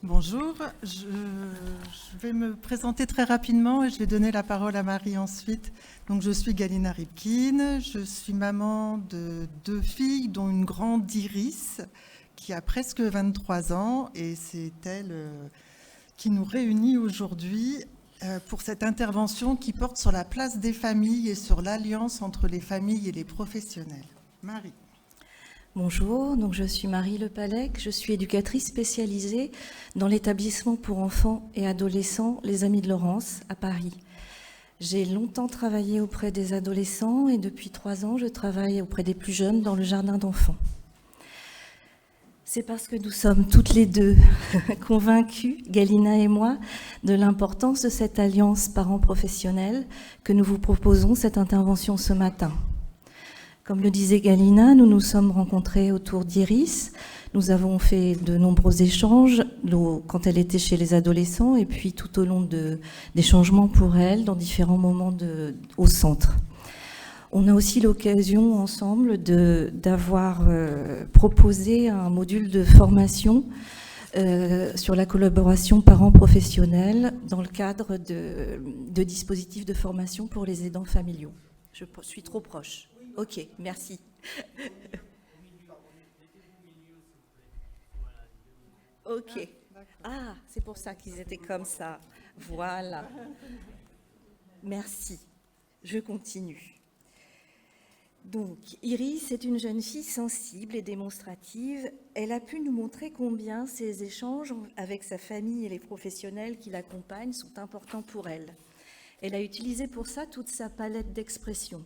Bonjour, je vais me présenter très rapidement et je vais donner la parole à Marie ensuite. Donc, je suis Galina Ripkin, je suis maman de 2 filles, dont une grande Iris qui a presque 23 ans et c'est elle qui nous réunit aujourd'hui pour cette intervention qui porte sur la place des familles et sur l'alliance entre les familles et les professionnels. Marie. Bonjour, donc je suis Marie Lepalec, je suis éducatrice spécialisée dans l'établissement pour enfants et adolescents Les Amis de Laurence à Paris. J'ai longtemps travaillé auprès des adolescents et depuis 3 ans, je travaille auprès des plus jeunes dans le jardin d'enfants. C'est parce que nous sommes toutes les deux convaincues, Galina et moi, de l'importance de cette alliance parents-professionnels que nous vous proposons cette intervention ce matin. Comme le disait Galina, nous nous sommes rencontrés autour d'Iris. Nous avons fait de nombreux échanges quand elle était chez les adolescents et puis tout au long des changements pour elle dans différents moments au centre. On a aussi l'occasion ensemble d'avoir proposé un module de formation sur la collaboration parents-professionnels dans le cadre de dispositifs de formation pour les aidants familiaux. Je suis trop proche. Ok, merci. Ok. Ah, c'est pour ça qu'ils étaient comme ça. Voilà. Merci. Je continue. Donc, Iris est une jeune fille sensible et démonstrative. Elle a pu nous montrer combien ses échanges avec sa famille et les professionnels qui l'accompagnent sont importants pour elle. Elle a utilisé pour ça toute sa palette d'expressions.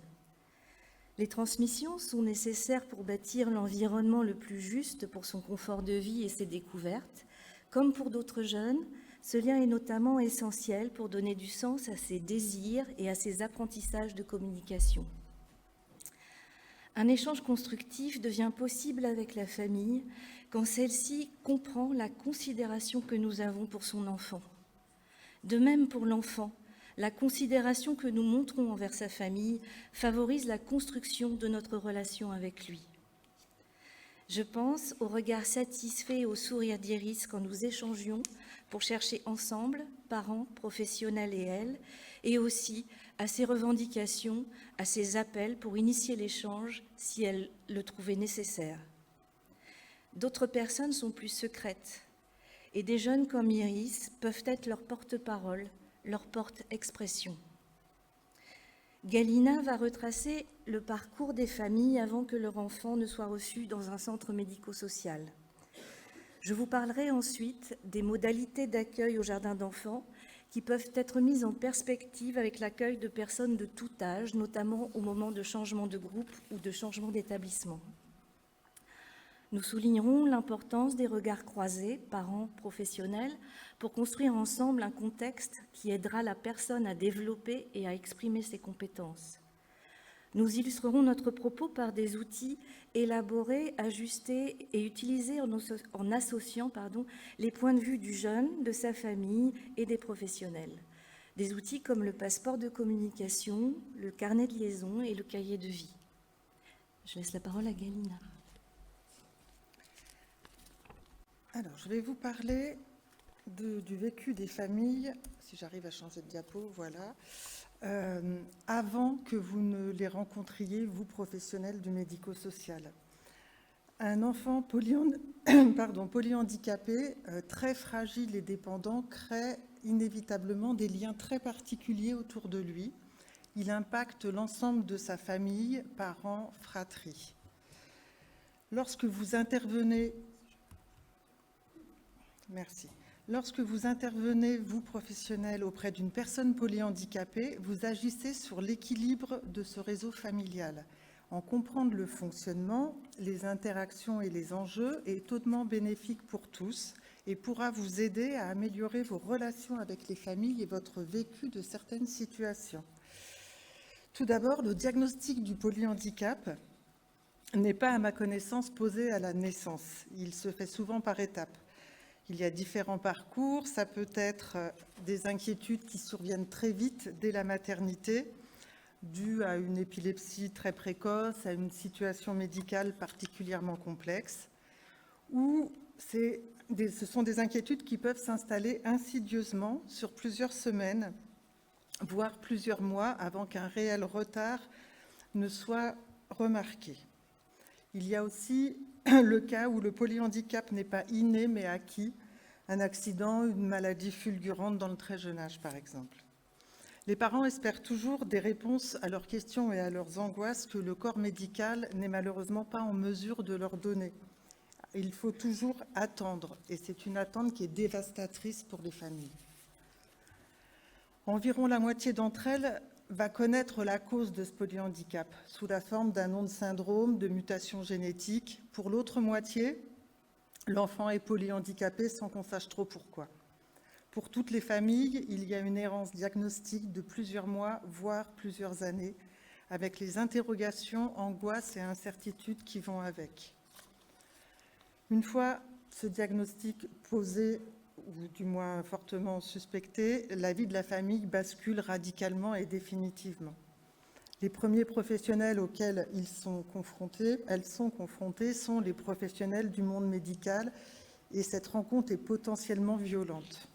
Les transmissions sont nécessaires pour bâtir l'environnement le plus juste pour son confort de vie et ses découvertes. Comme pour d'autres jeunes, ce lien est notamment essentiel pour donner du sens à ses désirs et à ses apprentissages de communication. Un échange constructif devient possible avec la famille quand celle-ci comprend la considération que nous avons pour son enfant. De même pour l'enfant, la considération que nous montrons envers sa famille favorise la construction de notre relation avec lui. Je pense au regard satisfait et au sourire d'Iris quand nous échangions pour chercher ensemble, parents, professionnels et elle, et aussi à ses revendications, à ses appels pour initier l'échange si elle le trouvait nécessaire. D'autres personnes sont plus secrètes et des jeunes comme Iris peuvent être leur porte-parole, leur porte-expression. Galina va retracer le parcours des familles avant que leur enfant ne soit reçu dans un centre médico-social. Je vous parlerai ensuite des modalités d'accueil au jardin d'enfants qui peuvent être mises en perspective avec l'accueil de personnes de tout âge, notamment au moment de changement de groupe ou de changement d'établissement. Nous soulignerons l'importance des regards croisés, parents, professionnels, pour construire ensemble un contexte qui aidera la personne à développer et à exprimer ses compétences. Nous illustrerons notre propos par des outils élaborés, ajustés et utilisés en associant les points de vue du jeune, de sa famille et des professionnels. Des outils comme le passeport de communication, le carnet de liaison et le cahier de vie. Je laisse la parole à Galina. Alors, je vais vous parler du vécu des familles, si j'arrive à changer de diapo, voilà, avant que vous ne les rencontriez, vous, professionnels du médico-social. Un enfant polyhandicapé, très fragile et dépendant, crée inévitablement des liens très particuliers autour de lui. Il impacte l'ensemble de sa famille, parents, fratrie. Lorsque vous intervenez... Merci. Lorsque vous intervenez, vous, professionnels, auprès d'une personne polyhandicapée, vous agissez sur l'équilibre de ce réseau familial. En comprendre le fonctionnement, les interactions et les enjeux est hautement bénéfique pour tous et pourra vous aider à améliorer vos relations avec les familles et votre vécu de certaines situations. Tout d'abord, le diagnostic du polyhandicap n'est pas, à ma connaissance, posé à la naissance. Il se fait souvent par étapes. Il y a différents parcours, ça peut être des inquiétudes qui surviennent très vite dès la maternité, dues à une épilepsie très précoce, à une situation médicale particulièrement complexe, ou Ce sont des inquiétudes qui peuvent s'installer insidieusement sur plusieurs semaines, voire plusieurs mois, avant qu'un réel retard ne soit remarqué. Il y a aussi le cas où le polyhandicap n'est pas inné mais acquis, un accident, une maladie fulgurante dans le très jeune âge par exemple. Les parents espèrent toujours des réponses à leurs questions et à leurs angoisses que le corps médical n'est malheureusement pas en mesure de leur donner. Il faut toujours attendre, et c'est une attente qui est dévastatrice pour les familles. Environ la moitié d'entre elles va connaître la cause de ce polyhandicap, sous la forme d'un nom de syndrome, de mutation génétique. Pour l'autre moitié, l'enfant est polyhandicapé sans qu'on sache trop pourquoi. Pour toutes les familles, il y a une errance diagnostique de plusieurs mois, voire plusieurs années, avec les interrogations, angoisses et incertitudes qui vont avec. Une fois ce diagnostic posé, ou du moins fortement suspecté, la vie de la famille bascule radicalement et définitivement. Les premiers professionnels auxquels elles sont confrontées sont les professionnels du monde médical, et cette rencontre est potentiellement violente.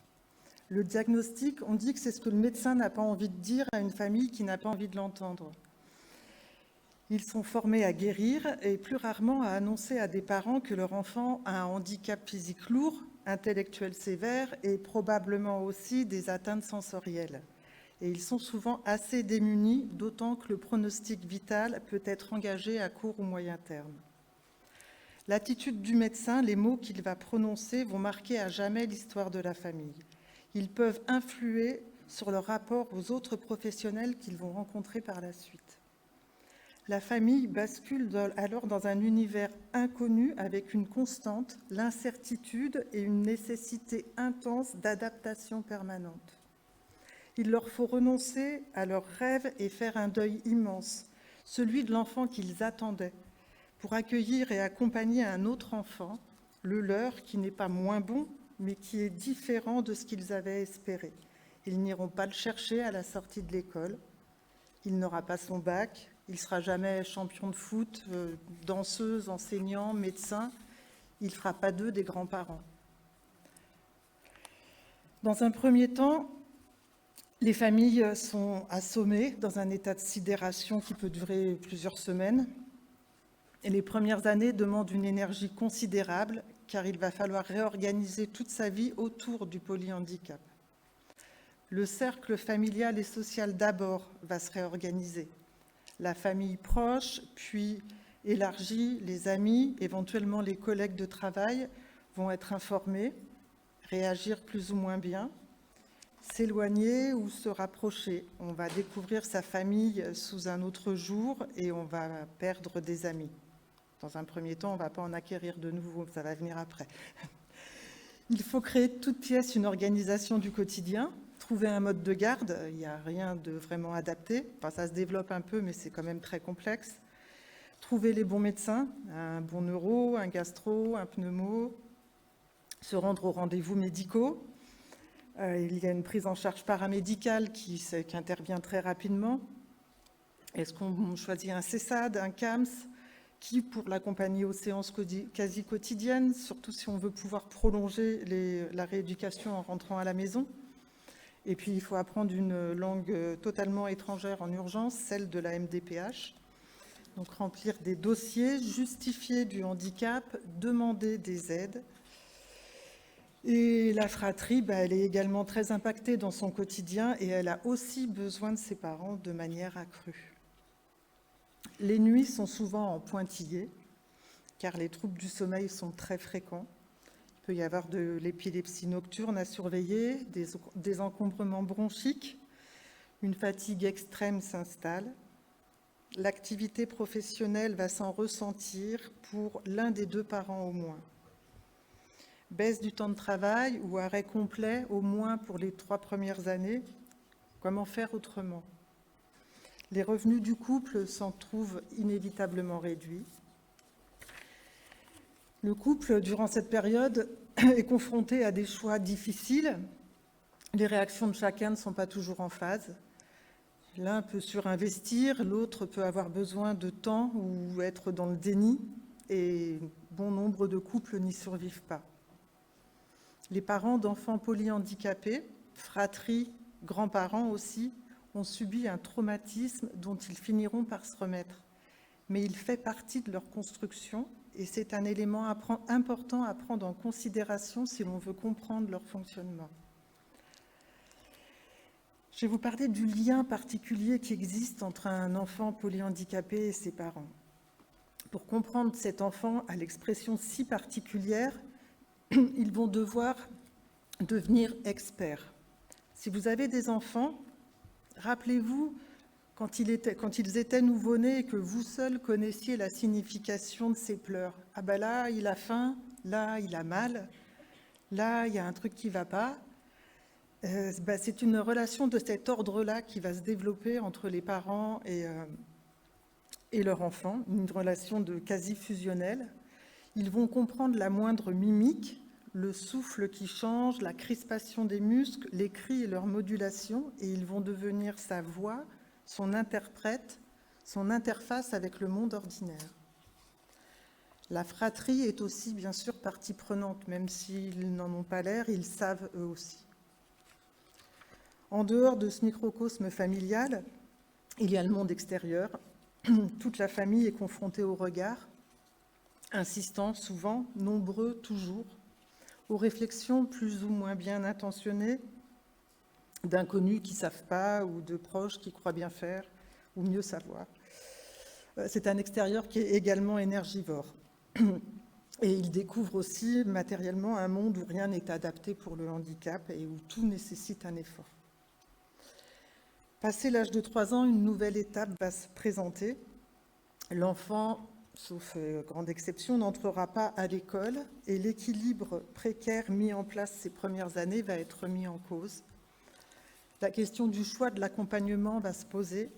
Le diagnostic, on dit que c'est ce que le médecin n'a pas envie de dire à une famille qui n'a pas envie de l'entendre. Ils sont formés à guérir et plus rarement à annoncer à des parents que leur enfant a un handicap physique lourd, intellectuel sévère et probablement aussi des atteintes sensorielles. Et ils sont souvent assez démunis, d'autant que le pronostic vital peut être engagé à court ou moyen terme. L'attitude du médecin, les mots qu'il va prononcer vont marquer à jamais l'histoire de la famille. Ils peuvent influer sur leur rapport aux autres professionnels qu'ils vont rencontrer par la suite. La famille bascule alors dans un univers inconnu avec une constante, l'incertitude et une nécessité intense d'adaptation permanente. Il leur faut renoncer à leurs rêves et faire un deuil immense, celui de l'enfant qu'ils attendaient, pour accueillir et accompagner un autre enfant, le leur, qui n'est pas moins bon, mais qui est différent de ce qu'ils avaient espéré. Ils n'iront pas le chercher à la sortie de l'école, il n'aura pas son bac, il ne sera jamais champion de foot, danseuse, enseignant, médecin, il ne fera pas d'eux des grands-parents. Dans un premier temps, les familles sont assommées dans un état de sidération qui peut durer plusieurs semaines. Et les premières années demandent une énergie considérable, car il va falloir réorganiser toute sa vie autour du polyhandicap. Le cercle familial et social d'abord va se réorganiser. La famille proche, puis élargie, les amis, éventuellement les collègues de travail vont être informés, réagir plus ou moins bien, s'éloigner ou se rapprocher. On va découvrir sa famille sous un autre jour et on va perdre des amis. Dans un premier temps, on ne va pas en acquérir de nouveaux, ça va venir après. Il faut créer de toutes pièces une organisation du quotidien, trouver un mode de garde, il n'y a rien de vraiment adapté, enfin, ça se développe un peu, mais c'est quand même très complexe. Trouver les bons médecins, un bon neuro, un gastro, un pneumo, se rendre aux rendez-vous médicaux. Il y a une prise en charge paramédicale qui intervient très rapidement. Est-ce qu'on choisit un CESAD, un CAMS, qui pour l'accompagner aux séances quasi quotidiennes, surtout si on veut pouvoir prolonger la rééducation en rentrant à la maison. Et puis il faut apprendre une langue totalement étrangère en urgence, celle de la MDPH. Donc remplir des dossiers, justifier du handicap, demander des aides. Et la fratrie, elle est également très impactée dans son quotidien et elle a aussi besoin de ses parents de manière accrue. Les nuits sont souvent en pointillés, car les troubles du sommeil sont très fréquents. Il peut y avoir de l'épilepsie nocturne à surveiller, des encombrements bronchiques, une fatigue extrême s'installe. L'activité professionnelle va s'en ressentir pour l'un des deux parents au moins. Baisse du temps de travail ou arrêt complet, au moins pour les 3 premières années. Comment faire autrement ? Les revenus du couple s'en trouvent inévitablement réduits. Le couple, durant cette période, est confronté à des choix difficiles. Les réactions de chacun ne sont pas toujours en phase. L'un peut surinvestir, l'autre peut avoir besoin de temps ou être dans le déni, et bon nombre de couples n'y survivent pas. Les parents d'enfants polyhandicapés, fratries, grands-parents aussi, ont subi un traumatisme dont ils finiront par se remettre. Mais il fait partie de leur construction et c'est un élément important à prendre en considération si l'on veut comprendre leur fonctionnement. Je vais vous parler du lien particulier qui existe entre un enfant polyhandicapé et ses parents. Pour comprendre cet enfant à l'expression si particulière, ils vont devoir devenir experts. Si vous avez des enfants, rappelez-vous quand ils étaient nouveau-nés et que vous seul connaissiez la signification de ces pleurs. Ah ben là, il a faim, là, il a mal, là, il y a un truc qui ne va pas. C'est une relation de cet ordre-là qui va se développer entre les parents et leur enfant, une relation de quasi-fusionnelle. Ils vont comprendre la moindre mimique, le souffle qui change, la crispation des muscles, les cris et leur modulation, et ils vont devenir sa voix, son interprète, son interface avec le monde ordinaire. La fratrie est aussi, bien sûr, partie prenante, même s'ils n'en ont pas l'air, ils savent eux aussi. En dehors de ce microcosme familial, il y a le monde extérieur. Toute la famille est confrontée au regard, insistant souvent, nombreux toujours, aux réflexions plus ou moins bien intentionnées d'inconnus qui ne savent pas ou de proches qui croient bien faire ou mieux savoir. C'est un extérieur qui est également énergivore. Et il découvre aussi matériellement un monde où rien n'est adapté pour le handicap et où tout nécessite un effort. Passé l'âge de 3 ans, une nouvelle étape va se présenter. L'enfant, sauf grande exception, n'entrera pas à l'école et l'équilibre précaire mis en place ces premières années va être mis en cause. La question du choix de l'accompagnement va se poser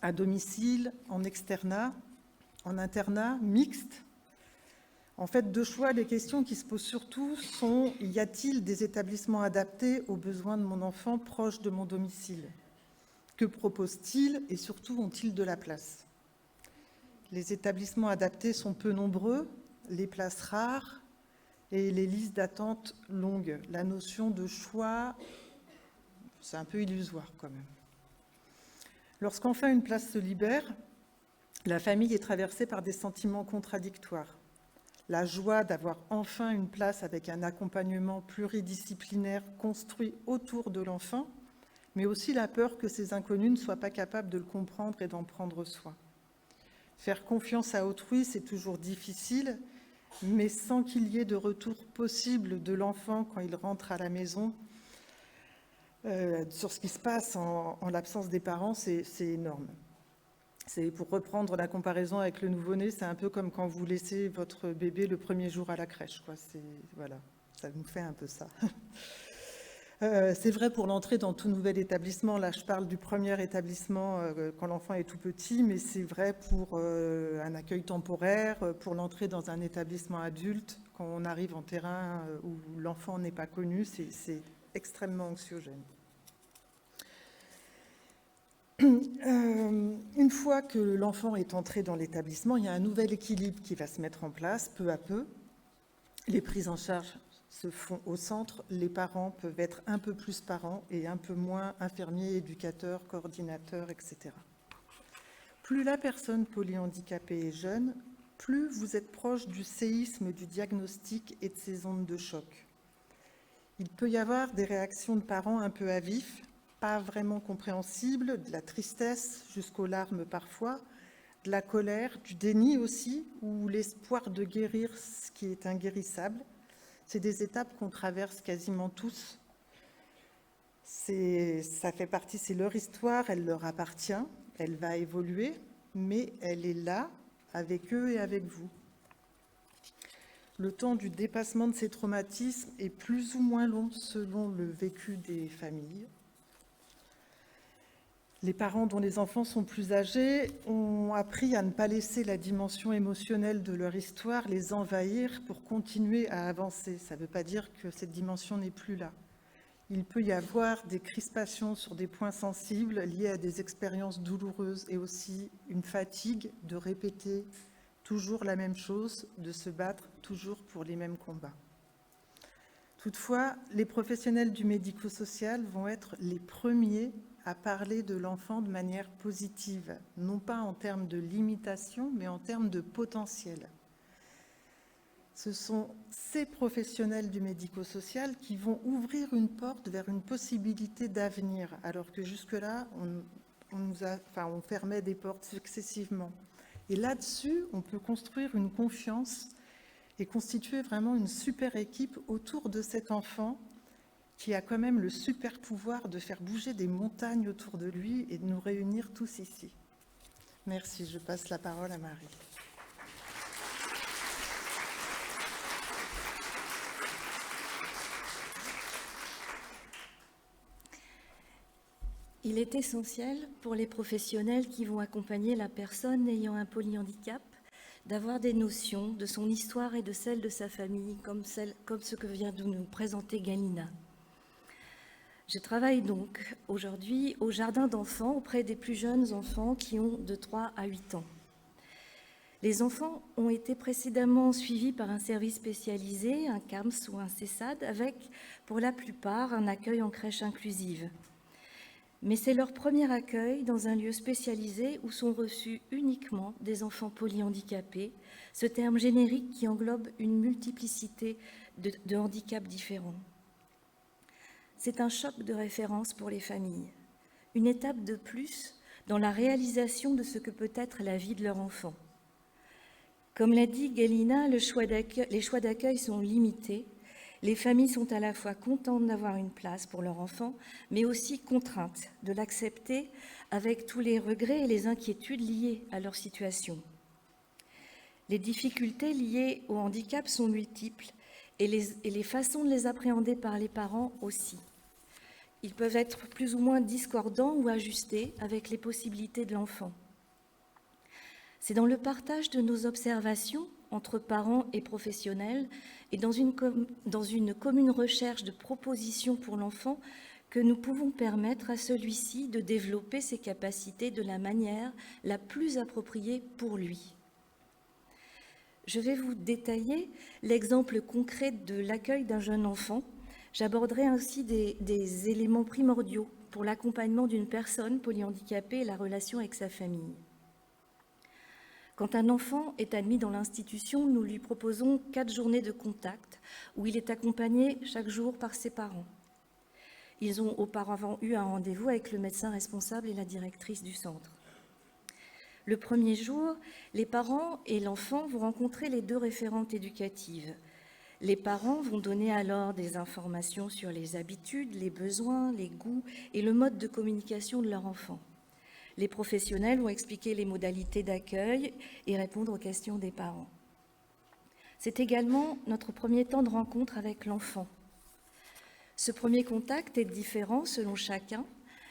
à domicile, en externat, en internat, mixte. En fait, de choix, les questions qui se posent surtout sont « y a-t-il des établissements adaptés aux besoins de mon enfant proche de mon domicile ? Que proposent-ils et surtout ont-ils de la place ?» Les établissements adaptés sont peu nombreux, les places rares et les listes d'attente longues. La notion de choix, c'est un peu illusoire quand même. Lorsqu'enfin une place se libère, la famille est traversée par des sentiments contradictoires. La joie d'avoir enfin une place avec un accompagnement pluridisciplinaire construit autour de l'enfant, mais aussi la peur que ces inconnus ne soient pas capables de le comprendre et d'en prendre soin. Faire confiance à autrui, c'est toujours difficile, mais sans qu'il y ait de retour possible de l'enfant quand il rentre à la maison, sur ce qui se passe en l'absence des parents, c'est énorme. Pour reprendre la comparaison avec le nouveau-né, c'est un peu comme quand vous laissez votre bébé le premier jour à la crèche, quoi. Voilà, ça nous fait un peu ça. C'est vrai pour l'entrée dans tout nouvel établissement. Là, je parle du premier établissement quand l'enfant est tout petit, mais c'est vrai pour un accueil temporaire, pour l'entrée dans un établissement adulte, quand on arrive en terrain où l'enfant n'est pas connu, c'est extrêmement anxiogène. Une fois que l'enfant est entré dans l'établissement, il y a un nouvel équilibre qui va se mettre en place peu à peu. Les prises en charge se font au centre, les parents peuvent être un peu plus parents et un peu moins infirmiers, éducateurs, coordinateurs, etc. Plus la personne polyhandicapée est jeune, plus vous êtes proche du séisme du diagnostic et de ses ondes de choc. Il peut y avoir des réactions de parents un peu à vif, pas vraiment compréhensibles, de la tristesse jusqu'aux larmes parfois, de la colère, du déni aussi, ou l'espoir de guérir ce qui est inguérissable. C'est des étapes qu'on traverse quasiment tous. Ça fait partie, c'est leur histoire, elle leur appartient, elle va évoluer, mais elle est là, avec eux et avec vous. Le temps du dépassement de ces traumatismes est plus ou moins long selon le vécu des familles. Les parents dont les enfants sont plus âgés ont appris à ne pas laisser la dimension émotionnelle de leur histoire les envahir pour continuer à avancer. Ça ne veut pas dire que cette dimension n'est plus là. Il peut y avoir des crispations sur des points sensibles liés à des expériences douloureuses et aussi une fatigue de répéter toujours la même chose, de se battre toujours pour les mêmes combats. Toutefois, les professionnels du médico-social vont être les premiers à parler de l'enfant de manière positive, non pas en termes de limitation, mais en termes de potentiel. Ce sont ces professionnels du médico-social qui vont ouvrir une porte vers une possibilité d'avenir, alors que jusque-là, on fermait des portes successivement. Et là-dessus, on peut construire une confiance et constituer vraiment une super équipe autour de cet enfant qui a quand même le super pouvoir de faire bouger des montagnes autour de lui et de nous réunir tous ici. Merci, je passe la parole à Marie. Il est essentiel pour les professionnels qui vont accompagner la personne ayant un polyhandicap d'avoir des notions de son histoire et de celle de sa famille, comme ce que vient de nous présenter Galina. Je travaille donc aujourd'hui au jardin d'enfants auprès des plus jeunes enfants qui ont de 3 à 8 ans. Les enfants ont été précédemment suivis par un service spécialisé, un CAMS ou un CESAD, avec pour la plupart un accueil en crèche inclusive. Mais c'est leur premier accueil dans un lieu spécialisé où sont reçus uniquement des enfants polyhandicapés, ce terme générique qui englobe une multiplicité de handicaps différents. C'est un choc de référence pour les familles, une étape de plus dans la réalisation de ce que peut être la vie de leur enfant. Comme l'a dit Galina, les choix d'accueil sont limités. Les familles sont à la fois contentes d'avoir une place pour leur enfant, mais aussi contraintes de l'accepter avec tous les regrets et les inquiétudes liées à leur situation. Les difficultés liées au handicap sont multiples et les façons de les appréhender par les parents aussi. Ils peuvent être plus ou moins discordants ou ajustés avec les possibilités de l'enfant. C'est dans le partage de nos observations entre parents et professionnels et dans une commune recherche de propositions pour l'enfant que nous pouvons permettre à celui-ci de développer ses capacités de la manière la plus appropriée pour lui. Je vais vous détailler l'exemple concret de l'accueil d'un jeune enfant. J'aborderai ainsi des éléments primordiaux pour l'accompagnement d'une personne polyhandicapée et la relation avec sa famille. Quand un enfant est admis dans l'institution, nous lui proposons 4 journées de contact où il est accompagné chaque jour par ses parents. Ils ont auparavant eu un rendez-vous avec le médecin responsable et la directrice du centre. Le premier jour, les parents et l'enfant vont rencontrer les 2 référentes éducatives. Les parents vont donner alors des informations sur les habitudes, les besoins, les goûts et le mode de communication de leur enfant. Les professionnels vont expliquer les modalités d'accueil et répondre aux questions des parents. C'est également notre premier temps de rencontre avec l'enfant. Ce premier contact est différent selon chacun,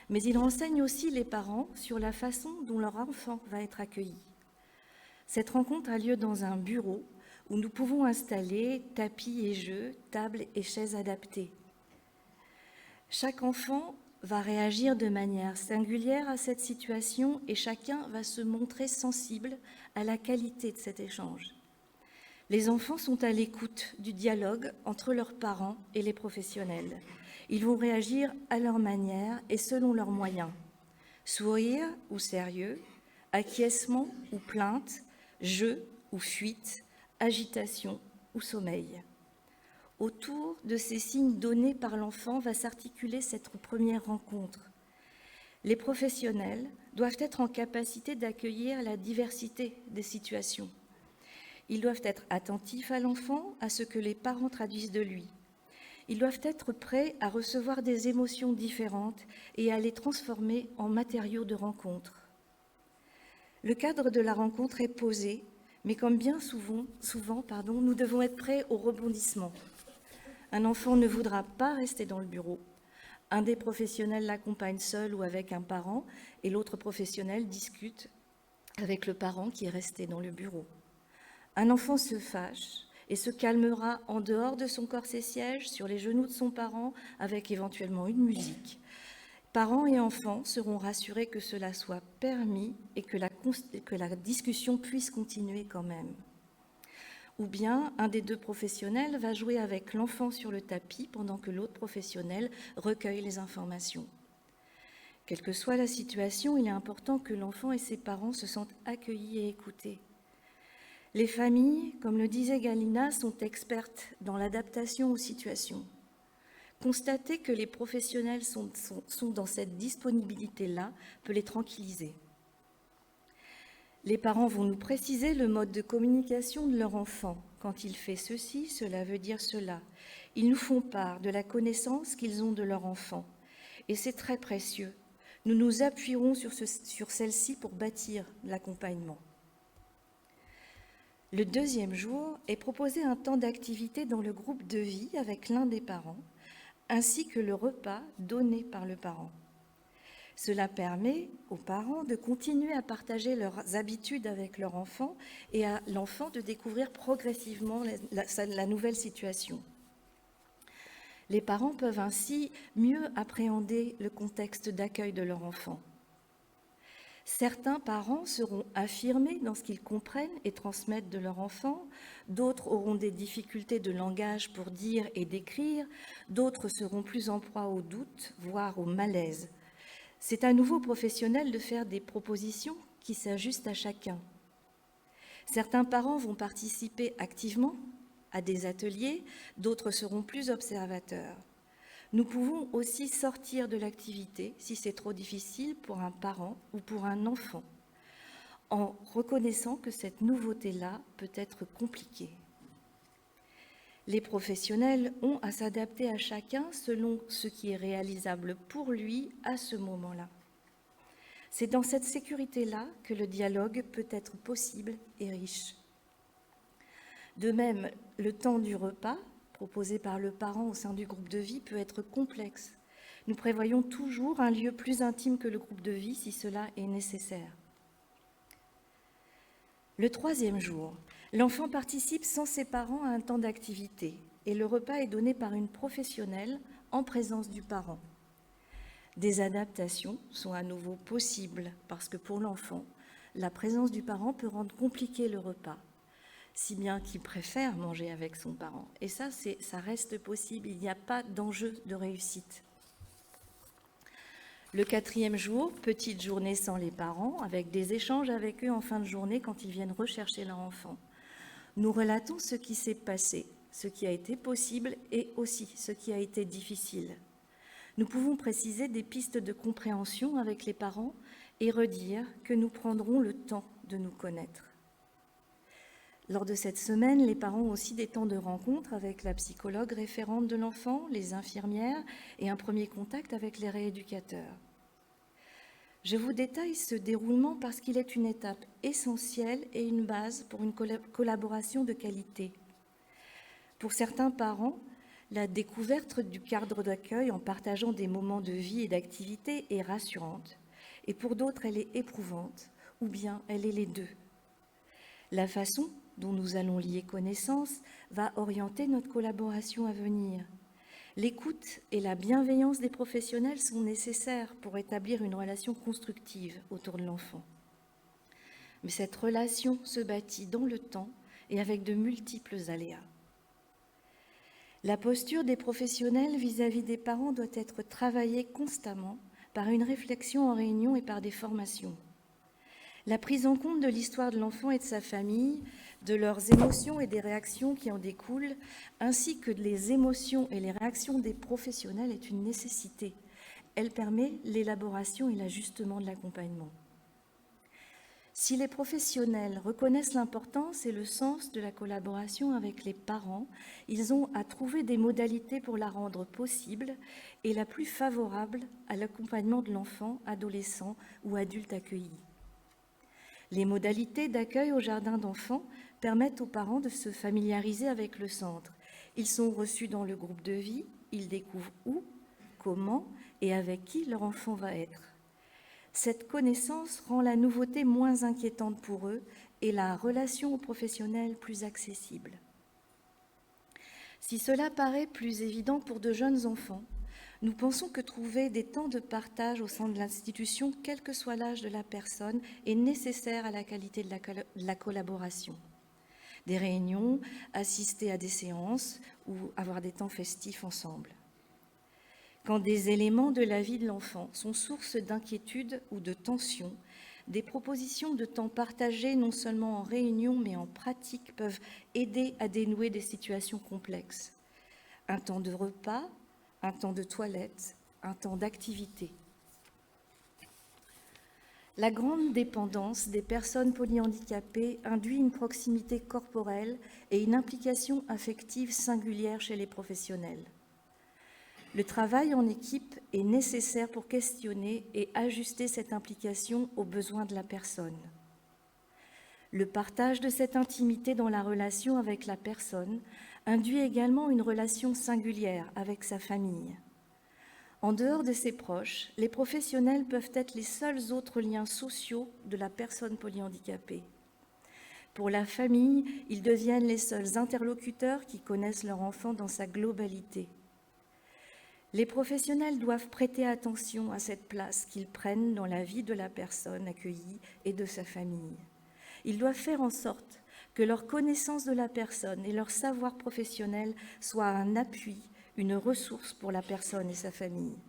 mais il renseigne aussi les parents sur la façon dont leur enfant va être accueilli. Cette rencontre a lieu dans un bureau où nous pouvons installer tapis et jeux, tables et chaises adaptées. Chaque enfant va réagir de manière singulière à cette situation et chacun va se montrer sensible à la qualité de cet échange. Les enfants sont à l'écoute du dialogue entre leurs parents et les professionnels. Ils vont réagir à leur manière et selon leurs moyens. Sourire ou sérieux, acquiescement ou plainte, jeu ou fuite, agitation ou sommeil. Autour de ces signes donnés par l'enfant va s'articuler cette première rencontre. Les professionnels doivent être en capacité d'accueillir la diversité des situations. Ils doivent être attentifs à l'enfant, à ce que les parents traduisent de lui. Ils doivent être prêts à recevoir des émotions différentes et à les transformer en matériaux de rencontre. Le cadre de la rencontre est posé, mais comme bien souvent, nous devons être prêts au rebondissement. Un enfant ne voudra pas rester dans le bureau. Un des professionnels l'accompagne seul ou avec un parent et l'autre professionnel discute avec le parent qui est resté dans le bureau. Un enfant se fâche et se calmera en dehors de son corset-siège, sur les genoux de son parent, avec éventuellement une musique. Parents et enfants seront rassurés que cela soit permis et que la discussion puisse continuer quand même. ou bien un des deux professionnels va jouer avec l'enfant sur le tapis pendant que l'autre professionnel recueille les informations. Quelle que soit la situation, il est important que l'enfant et ses parents se sentent accueillis et écoutés. Les familles, comme le disait Galina, sont expertes dans l'adaptation aux situations. Constater que les professionnels sont dans cette disponibilité-là peut les tranquilliser. Les parents vont nous préciser le mode de communication de leur enfant. Quand il fait ceci, cela veut dire cela. Ils nous font part de la connaissance qu'ils ont de leur enfant. Et c'est très précieux. Nous nous appuierons sur celle-ci pour bâtir l'accompagnement. Le deuxième jour est proposé un temps d'activité dans le groupe de vie avec l'un des parents, ainsi que le repas donné par le parent. Cela permet aux parents de continuer à partager leurs habitudes avec leur enfant et à l'enfant de découvrir progressivement la nouvelle situation. Les parents peuvent ainsi mieux appréhender le contexte d'accueil de leur enfant. Certains parents seront affirmés dans ce qu'ils comprennent et transmettent de leur enfant, d'autres auront des difficultés de langage pour dire et décrire, d'autres seront plus en proie au doute, voire au malaise. C'est à nouveau professionnel de faire des propositions qui s'ajustent à chacun. Certains parents vont participer activement à des ateliers, d'autres seront plus observateurs. Nous pouvons aussi sortir de l'activité si c'est trop difficile pour un parent ou pour un enfant, en reconnaissant que cette nouveauté-là peut être compliquée. Les professionnels ont à s'adapter à chacun selon ce qui est réalisable pour lui à ce moment-là. C'est dans cette sécurité-là que le dialogue peut être possible et riche. De même, le temps du repas, proposé par le parent au sein du groupe de vie, peut être complexe. Nous prévoyons toujours un lieu plus intime que le groupe de vie si cela est nécessaire. Le troisième jour, l'enfant participe sans ses parents à un temps d'activité et le repas est donné par une professionnelle en présence du parent. Des adaptations sont à nouveau possibles parce que pour l'enfant, la présence du parent peut rendre compliqué le repas, si bien qu'il préfère manger avec son parent. Et ça reste possible, il n'y a pas d'enjeu de réussite. Le quatrième jour, petite journée sans les parents, avec des échanges avec eux en fin de journée quand ils viennent rechercher leur enfant. Nous relatons ce qui s'est passé, ce qui a été possible et aussi ce qui a été difficile. Nous pouvons préciser des pistes de compréhension avec les parents et redire que nous prendrons le temps de nous connaître. Lors de cette semaine, les parents ont aussi des temps de rencontre avec la psychologue référente de l'enfant, les infirmières et un premier contact avec les rééducateurs. Je vous détaille ce déroulement parce qu'il est une étape essentielle et une base pour une collaboration de qualité. Pour certains parents, la découverte du cadre d'accueil en partageant des moments de vie et d'activité est rassurante, et pour d'autres, elle est éprouvante, ou bien elle est les deux. La façon dont nous allons lier connaissance va orienter notre collaboration à venir. L'écoute et la bienveillance des professionnels sont nécessaires pour établir une relation constructive autour de l'enfant. Mais cette relation se bâtit dans le temps et avec de multiples aléas. La posture des professionnels vis-à-vis des parents doit être travaillée constamment par une réflexion en réunion et par des formations. La prise en compte de l'histoire de l'enfant et de sa famille, de leurs émotions et des réactions qui en découlent, ainsi que les émotions et les réactions des professionnels est une nécessité. Elle permet l'élaboration et l'ajustement de l'accompagnement. Si les professionnels reconnaissent l'importance et le sens de la collaboration avec les parents, ils ont à trouver des modalités pour la rendre possible et la plus favorable à l'accompagnement de l'enfant, adolescent ou adulte accueilli. Les modalités d'accueil au jardin d'enfants permettent aux parents de se familiariser avec le centre. Ils sont reçus dans le groupe de vie, ils découvrent où, comment et avec qui leur enfant va être. Cette connaissance rend la nouveauté moins inquiétante pour eux et la relation aux professionnels plus accessible. Si cela paraît plus évident pour de jeunes enfants, nous pensons que trouver des temps de partage au sein de l'institution, quel que soit l'âge de la personne, est nécessaire à la qualité de la collaboration. des réunions, assister à des séances ou avoir des temps festifs ensemble. Quand des éléments de la vie de l'enfant sont source d'inquiétude ou de tension, des propositions de temps partagé non seulement en réunion mais en pratique peuvent aider à dénouer des situations complexes. Un temps de repas, un temps de toilette, un temps d'activité. La grande dépendance des personnes polyhandicapées induit une proximité corporelle et une implication affective singulière chez les professionnels. Le travail en équipe est nécessaire pour questionner et ajuster cette implication aux besoins de la personne. Le partage de cette intimité dans la relation avec la personne induit également une relation singulière avec sa famille. En dehors de ses proches, les professionnels peuvent être les seuls autres liens sociaux de la personne polyhandicapée. Pour la famille, ils deviennent les seuls interlocuteurs qui connaissent leur enfant dans sa globalité. Les professionnels doivent prêter attention à cette place qu'ils prennent dans la vie de la personne accueillie et de sa famille. Ils doivent faire en sorte que leur connaissance de la personne et leur savoir professionnel soient un appui, une ressource pour la personne et sa famille.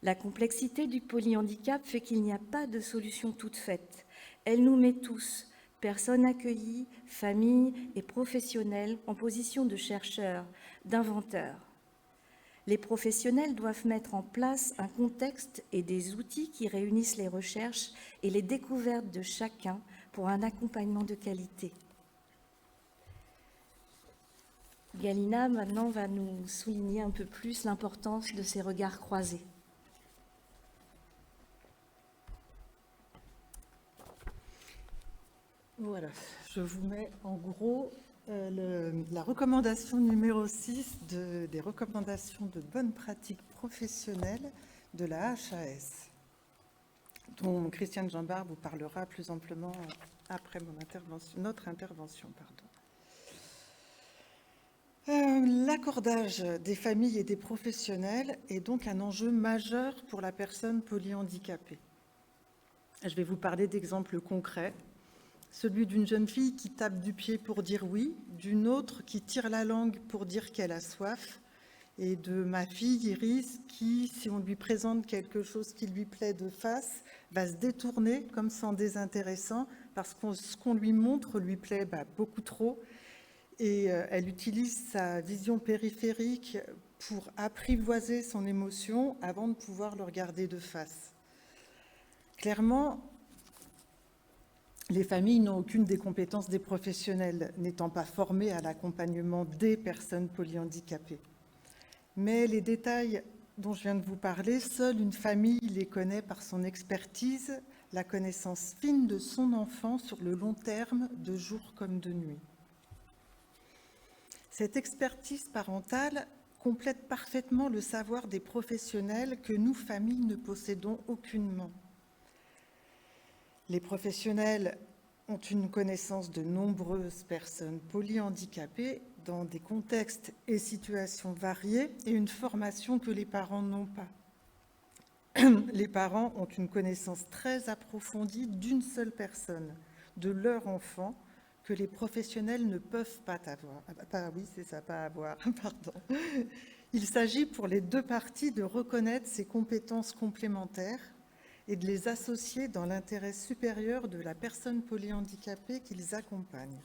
La complexité du polyhandicap fait qu'il n'y a pas de solution toute faite. Elle nous met tous, personnes accueillies, familles et professionnels, en position de chercheurs, d'inventeurs. Les professionnels doivent mettre en place un contexte et des outils qui réunissent les recherches et les découvertes de chacun pour un accompagnement de qualité. Galina, maintenant, va nous souligner un peu plus l'importance de ces regards croisés. Voilà, je vous mets en gros la recommandation numéro 6 des recommandations de bonnes pratiques professionnelles de la HAS, dont Christiane Jambard vous parlera plus amplement après notre intervention. L'accordage des familles et des professionnels est donc un enjeu majeur pour la personne polyhandicapée. Je vais vous parler d'exemples concrets. Celui d'une jeune fille qui tape du pied pour dire oui, d'une autre qui tire la langue pour dire qu'elle a soif, et de ma fille Iris qui, si on lui présente quelque chose qui lui plaît de face, va se détourner comme s'en désintéressant parce que ce qu'on lui montre lui plaît beaucoup trop, et elle utilise sa vision périphérique pour apprivoiser son émotion avant de pouvoir le regarder de face. Clairement, les familles n'ont aucune des compétences des professionnels, n'étant pas formés à l'accompagnement des personnes polyhandicapées. Mais les détails dont je viens de vous parler, seule une famille les connaît par son expertise, la connaissance fine de son enfant sur le long terme, de jour comme de nuit. Cette expertise parentale complète parfaitement le savoir des professionnels que nous, familles, ne possédons aucunement. Les professionnels ont une connaissance de nombreuses personnes polyhandicapées dans des contextes et situations variés et une formation que les parents n'ont pas. Les parents ont une connaissance très approfondie d'une seule personne, de leur enfant, que les professionnels ne peuvent pas avoir. Pardon. Il s'agit pour les deux parties de reconnaître ces compétences complémentaires et de les associer dans l'intérêt supérieur de la personne polyhandicapée qu'ils accompagnent.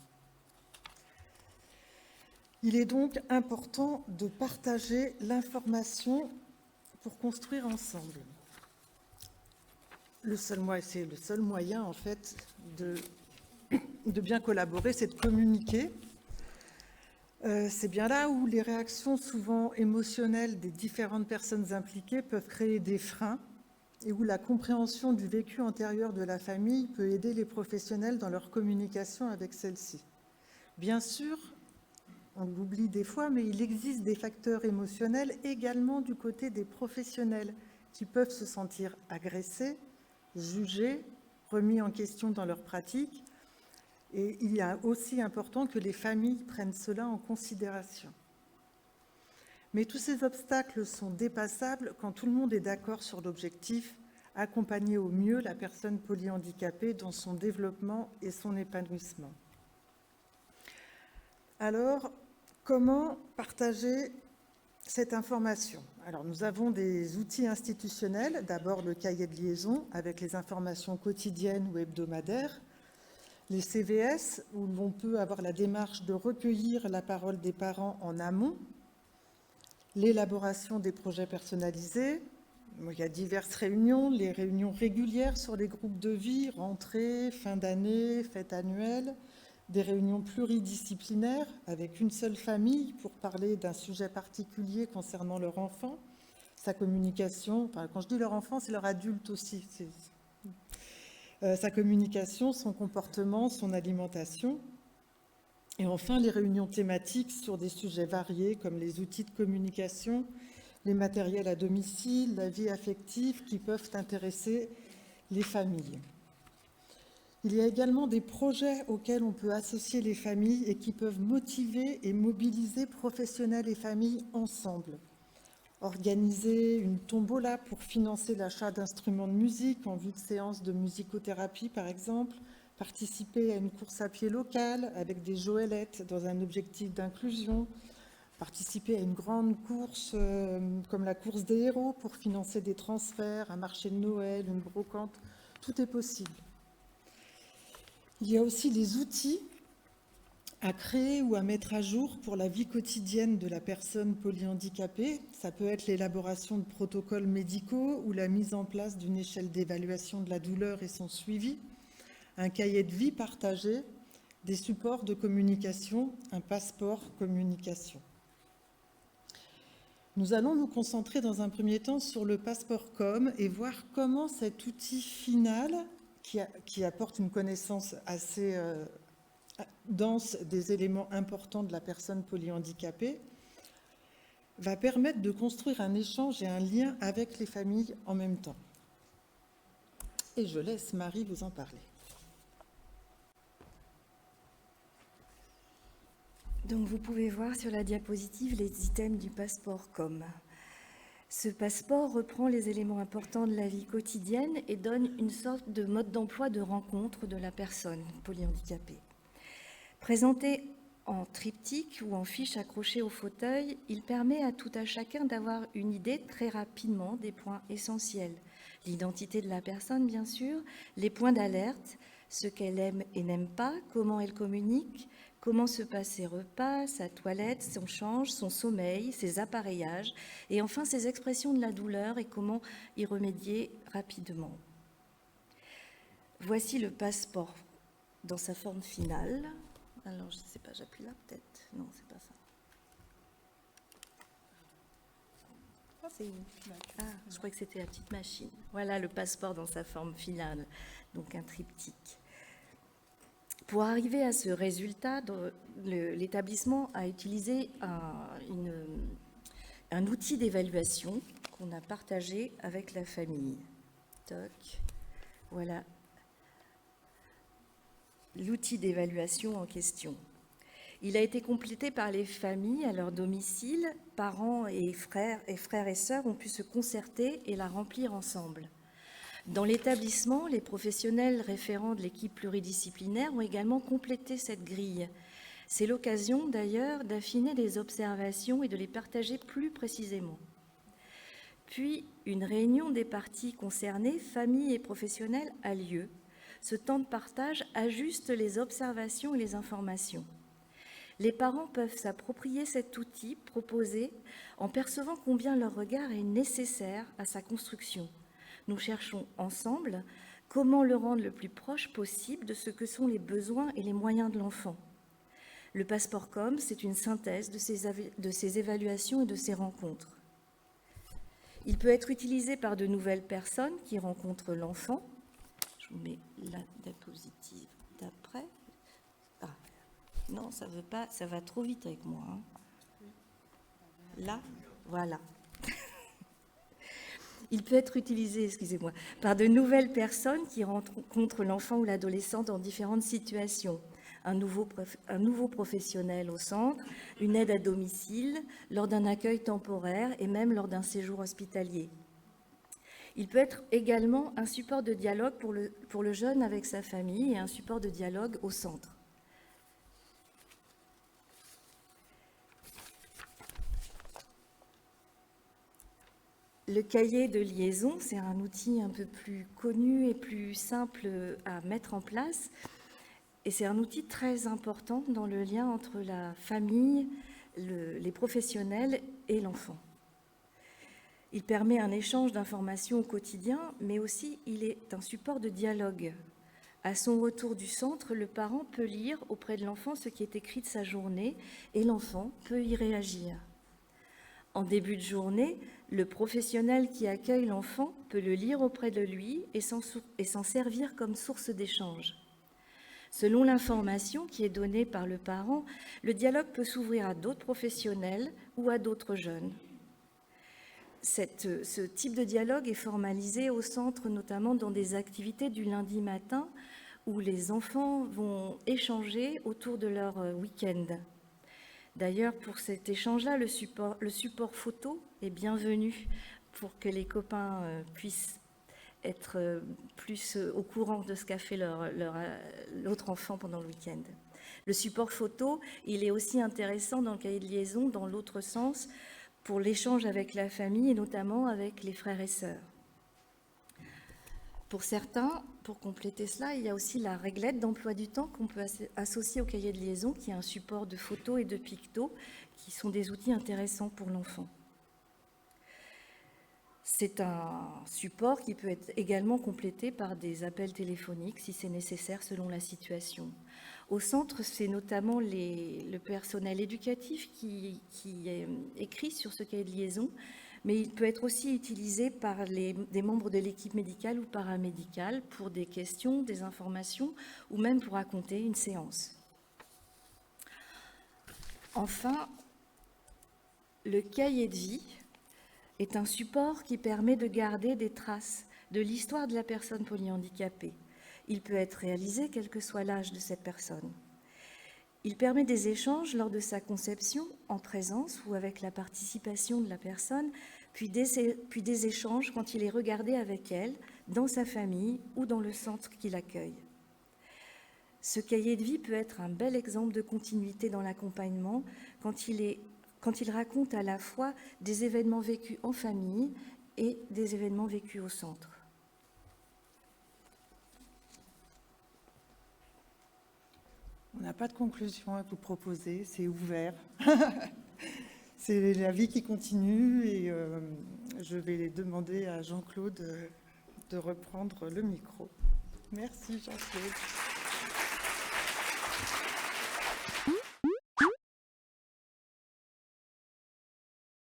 Il est donc important de partager l'information pour construire ensemble. C'est le seul moyen, en fait, de bien collaborer, c'est de communiquer. C'est bien là où les réactions souvent émotionnelles des différentes personnes impliquées peuvent créer des freins et où la compréhension du vécu antérieur de la famille peut aider les professionnels dans leur communication avec celle-ci. Bien sûr, on l'oublie des fois, mais il existe des facteurs émotionnels également du côté des professionnels qui peuvent se sentir agressés, jugés, remis en question dans leur pratique. Et il est aussi important que les familles prennent cela en considération. Mais tous ces obstacles sont dépassables quand tout le monde est d'accord sur l'objectif, accompagner au mieux la personne polyhandicapée dans son développement et son épanouissement. Alors, comment partager cette information? Alors, nous avons des outils institutionnels. D'abord, le cahier de liaison avec les informations quotidiennes ou hebdomadaires. Les CVS, où l'on peut avoir la démarche de recueillir la parole des parents en amont. L'élaboration des projets personnalisés. Il y a diverses réunions, les réunions régulières sur les groupes de vie, rentrée, fin d'année, fête annuelle, des réunions pluridisciplinaires avec une seule famille pour parler d'un sujet particulier concernant leur enfant, sa communication, enfin, quand je dis leur enfant, c'est leur adulte aussi, sa communication, son comportement, son alimentation. Et enfin, les réunions thématiques sur des sujets variés comme les outils de communication, les matériels à domicile, la vie affective qui peuvent intéresser les familles. Il y a également des projets auxquels on peut associer les familles et qui peuvent motiver et mobiliser professionnels et familles ensemble. Organiser une tombola pour financer l'achat d'instruments de musique en vue de séances de musicothérapie, par exemple, participer à une course à pied locale avec des joëlettes dans un objectif d'inclusion, participer à une grande course comme la course des héros pour financer des transferts, un marché de Noël, une brocante, tout est possible. Il y a aussi les outils à créer ou à mettre à jour pour la vie quotidienne de la personne polyhandicapée. Ça peut être l'élaboration de protocoles médicaux ou la mise en place d'une échelle d'évaluation de la douleur et son suivi, un cahier de vie partagé, des supports de communication, un passeport communication. Nous allons nous concentrer dans un premier temps sur le passeport com et voir comment cet outil final, qui apporte une connaissance assez dense des éléments importants de la personne polyhandicapée, va permettre de construire un échange et un lien avec les familles en même temps. Et je laisse Marie vous en parler. Donc vous pouvez voir sur la diapositive les items du passeport com. Ce passeport reprend les éléments importants de la vie quotidienne et donne une sorte de mode d'emploi de rencontre de la personne polyhandicapée. Présenté en triptyque ou en fiche accrochée au fauteuil, il permet à tout à chacun d'avoir une idée très rapidement des points essentiels. L'identité de la personne, bien sûr, les points d'alerte, ce qu'elle aime et n'aime pas, comment elle communique, comment se passent ses repas, sa toilette, son change, son sommeil, ses appareillages, et enfin ses expressions de la douleur et comment y remédier rapidement. Voici le passeport dans sa forme finale. Alors, je ne sais pas, j'appuie là peut-être. Non, c'est pas ça. Je crois que c'était la petite machine. Voilà le passeport dans sa forme finale, donc un triptyque. Pour arriver à ce résultat, l'établissement a utilisé un outil d'évaluation qu'on a partagé avec la famille. Toc. Voilà l'outil d'évaluation en question. Il a été complété par les familles à leur domicile. Parents et frères et sœurs ont pu se concerter et la remplir ensemble. Dans l'établissement, les professionnels référents de l'équipe pluridisciplinaire ont également complété cette grille. C'est l'occasion d'ailleurs d'affiner les observations et de les partager plus précisément. Puis, une réunion des parties concernées, familles et professionnels, a lieu. Ce temps de partage ajuste les observations et les informations. Les parents peuvent s'approprier cet outil proposé en percevant combien leur regard est nécessaire à sa construction. Nous cherchons ensemble comment le rendre le plus proche possible de ce que sont les besoins et les moyens de l'enfant. Le passeport com, c'est une synthèse de ces évaluations et de ces rencontres. Il peut être utilisé par de nouvelles personnes qui rencontrent l'enfant. Je vous mets la diapositive d'après. Ah, non, ça veut pas, ça va trop vite avec moi. Hein. Là, voilà. Il peut être utilisé, par de nouvelles personnes qui rencontrent l'enfant ou l'adolescent dans différentes situations. Un nouveau professionnel au centre, une aide à domicile, lors d'un accueil temporaire et même lors d'un séjour hospitalier. Il peut être également un support de dialogue pour le jeune avec sa famille et un support de dialogue au centre. Le cahier de liaison, c'est un outil un peu plus connu et plus simple à mettre en place. Et c'est un outil très important dans le lien entre la famille, les professionnels et l'enfant. Il permet un échange d'informations au quotidien, mais aussi il est un support de dialogue. À son retour du centre, le parent peut lire auprès de l'enfant ce qui est écrit de sa journée et l'enfant peut y réagir. En début de journée, le professionnel qui accueille l'enfant peut le lire auprès de lui et s'en servir comme source d'échange. Selon l'information qui est donnée par le parent, le dialogue peut s'ouvrir à d'autres professionnels ou à d'autres jeunes. Ce type de dialogue est formalisé au centre, notamment dans des activités du lundi matin où les enfants vont échanger autour de leur week-end. D'ailleurs, pour cet échange-là, le support photo est bienvenu pour que les copains puissent être plus au courant de ce qu'a fait l'autre enfant pendant le week-end. Le support photo, il est aussi intéressant dans le cahier de liaison, dans l'autre sens, pour l'échange avec la famille et notamment avec les frères et sœurs. Pour certains, pour compléter cela, il y a aussi la réglette d'emploi du temps qu'on peut associer au cahier de liaison, qui est un support de photos et de pictos, qui sont des outils intéressants pour l'enfant. C'est un support qui peut être également complété par des appels téléphoniques si c'est nécessaire selon la situation. Au centre, c'est notamment le personnel éducatif qui écrit sur ce cahier de liaison, mais il peut être aussi utilisé par des membres de l'équipe médicale ou paramédicale pour des questions, des informations ou même pour raconter une séance. Enfin, le cahier de vie est un support qui permet de garder des traces de l'histoire de la personne polyhandicapée. Il peut être réalisé quel que soit l'âge de cette personne. Il permet des échanges lors de sa conception, en présence ou avec la participation de la personne, puis des échanges quand il est regardé avec elle, dans sa famille ou dans le centre qui l'accueille. Ce cahier de vie peut être un bel exemple de continuité dans l'accompagnement quand il raconte à la fois des événements vécus en famille et des événements vécus au centre. On n'a pas de conclusion à vous proposer, c'est ouvert. C'est la vie qui continue et je vais demander à Jean-Claude de reprendre le micro. Merci Jean-Claude.